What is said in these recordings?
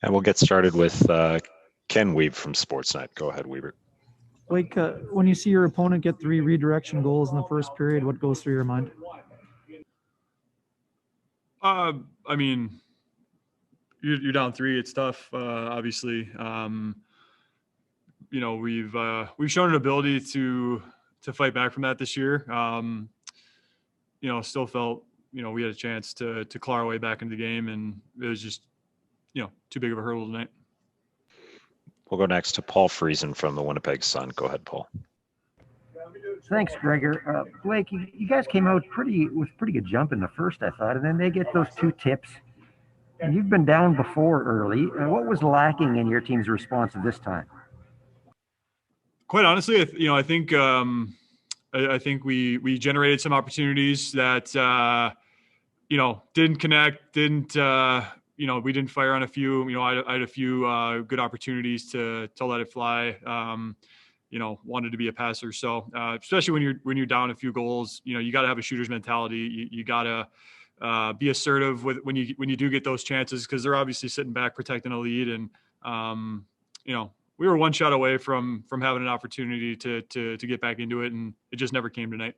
And we'll get started with Ken Weeb from Sportsnet. Go ahead, Weaver. Like when you see your opponent get 3 redirection goals in the first period, what goes through your mind? I mean, you're down 3. It's tough, obviously. We've shown an ability to fight back from that this year. Still felt we had a chance to claw our way back into the game, and it was just too big of a hurdle tonight. We'll go next to Paul Friesen from the Winnipeg Sun. Go ahead, Paul. Thanks, Gregor. Blake, you guys came out with pretty good jump in the first, I thought, and then they get those 2 tips. And you've been down before early. What was lacking in your team's response this time? Quite honestly, I think we generated some opportunities that didn't connect, we didn't fire on a few. I had a few good opportunities to let it fly. Wanted to be a passer. So especially when you're down a few goals, you got to have a shooter's mentality. You got to be assertive when you do get those chances, because they're obviously sitting back protecting a lead, and we were one shot away from having an opportunity to get back into it, and it just never came tonight.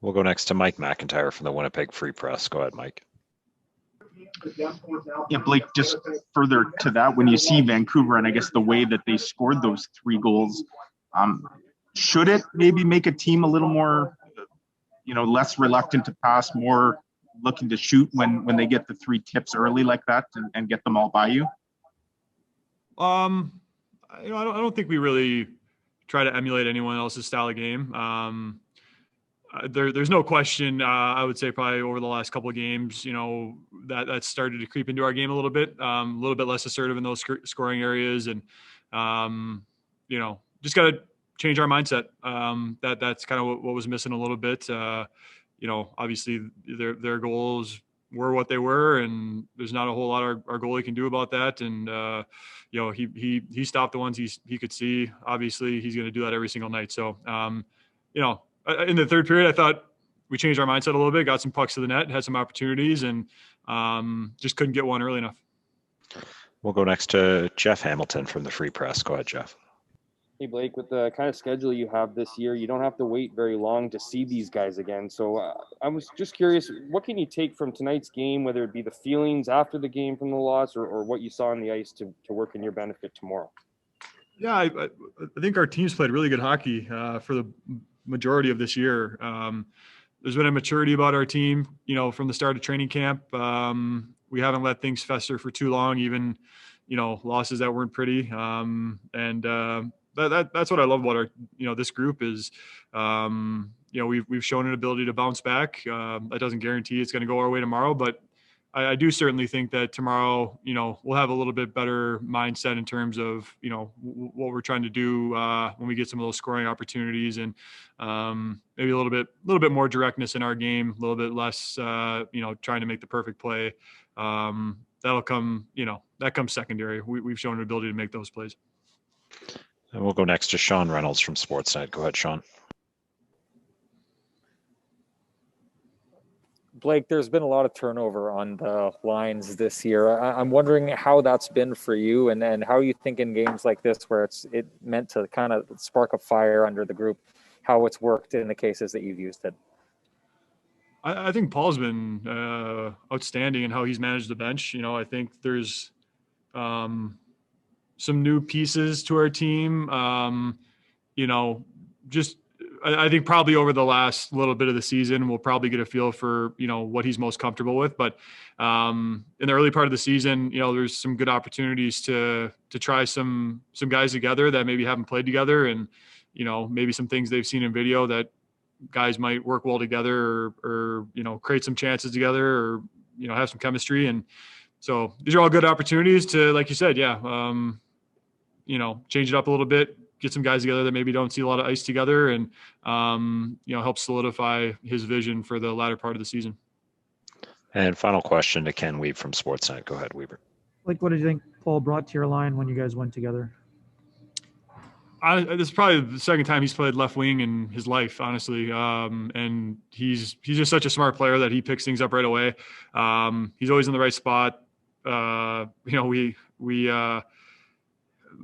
We'll go next to Mike McIntyre from the Winnipeg Free Press. Go ahead, Mike. Yeah, Blake, just further to that, when you see Vancouver and I guess the way that they scored those 3 goals, should it maybe make a team a little more, less reluctant to pass, more looking to shoot when they get the 3 tips early like that and get them all by you? I don't think we really try to emulate anyone else's style of game. There's no question. I would say probably over the last couple of games, that started to creep into our game a little bit less assertive in those scoring areas, and just got to change our mindset. That's kind of what was missing a little bit. Obviously their goals were what they were, and there's not a whole lot our goalie can do about that. And he stopped the ones he could see. Obviously he's going to do that every single night. So in the third period, I thought we changed our mindset a little bit, got some pucks to the net, had some opportunities, and just couldn't get one early enough. We'll go next to Jeff Hamilton from the Free Press. Go ahead, Jeff. Hey, Blake, with the kind of schedule you have this year, you don't have to wait very long to see these guys again. So I was just curious, what can you take from tonight's game, whether it be the feelings after the game from the loss or what you saw on the ice to work in your benefit tomorrow? Yeah, I think our team's played really good hockey for the majority of this year. There's been a maturity about our team, from the start of training camp. We haven't let things fester for too long, even, losses that weren't pretty. That's what I love about our, this group is, we've shown an ability to bounce back. That doesn't guarantee it's going to go our way tomorrow, but I do certainly think that tomorrow, we'll have a little bit better mindset in terms of, what we're trying to do when we get some of those scoring opportunities, and maybe a little bit more directness in our game, a little bit less, trying to make the perfect play. That'll come, that comes secondary. We've shown an ability to make those plays. And we'll go next to Sean Reynolds from Sportsnet. Go ahead, Sean. Blake, there's been a lot of turnover on the lines this year. I'm wondering how that's been for you, and how you think in games like this where it meant to kind of spark a fire under the group, how it's worked in the cases that you've used it. I think Paul's been outstanding in how he's managed the bench. I think there's some new pieces to our team. I think probably over the last little bit of the season, we'll probably get a feel for, what he's most comfortable with. But in the early part of the season, there's some good opportunities to try some guys together that maybe haven't played together, and, maybe some things they've seen in video that guys might work well together, or create some chances together, or, have some chemistry. And so these are all good opportunities to, like you said, change it up a little bit, get some guys together that maybe don't see a lot of ice together, and, help solidify his vision for the latter part of the season. And final question to Ken Weeb from Sportsnet. Go ahead, Weaver. Like, what did you think Paul brought to your line when you guys went together? This is probably the second time he's played left wing in his life, honestly. And he's just such a smart player that he picks things up right away. He's always in the right spot.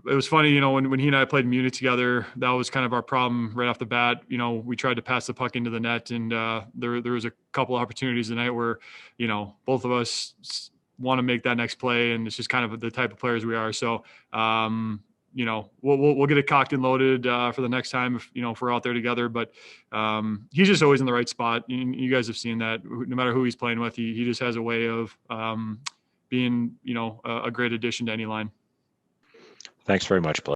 it was funny, you know, when he and I played Munich together, that was kind of our problem right off the bat. You know, we tried to pass the puck into the net, and there was a couple of opportunities tonight where, you know, both of us want to make that next play, and it's just kind of the type of players we are. So, you know, we'll get it cocked and loaded for the next time if we're out there together. But he's just always in the right spot. You guys have seen that. No matter who he's playing with, he just has a way of being a great addition to any line. Thanks very much, Blake.